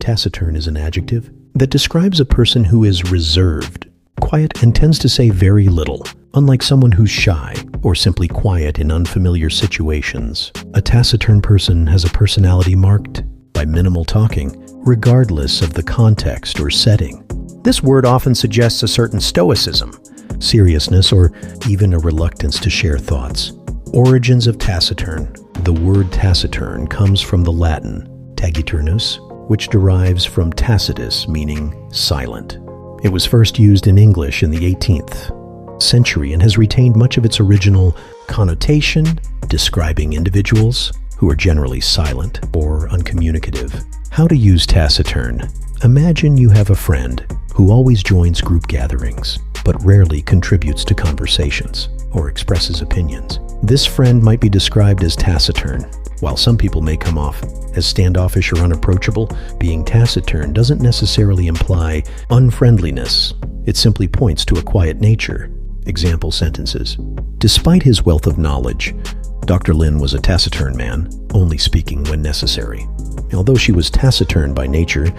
Taciturn is an adjective that describes a person who is reserved, quiet, and tends to say very little, unlike someone who's shy or simply quiet in unfamiliar situations. A taciturn person has a personality marked by minimal talking, regardless of the context or setting. This word often suggests a certain stoicism, seriousness, or even a reluctance to share thoughts. Origins of taciturn. The word taciturn comes from the Latin taciturnus, which derives from tacitus, meaning silent. It was first used in English in the 18th century and has retained much of its original connotation, describing individuals who are generally silent or uncommunicative. How to use taciturn. Imagine you have a friend who always joins group gatherings, but rarely contributes to conversations or expresses opinions. This friend might be described as taciturn. While some people may come off as standoffish or unapproachable, being taciturn doesn't necessarily imply unfriendliness. It simply points to a quiet nature. Example sentences. Despite his wealth of knowledge, Dr. Lin was a taciturn man, only speaking when necessary. Although she was taciturn by nature,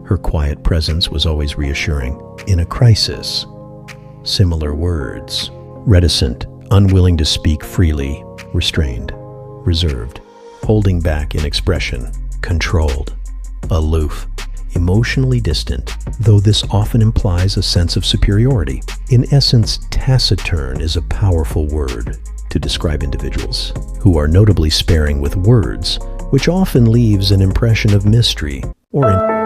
her quiet presence was always reassuring. In a crisis, similar words. Reticent, unwilling to speak freely, restrained, reserved, holding back in expression, controlled, aloof, emotionally distant, though this often implies a sense of superiority. In essence, taciturn is a powerful word to describe individuals who are notably sparing with words, which often leaves an impression of mystery or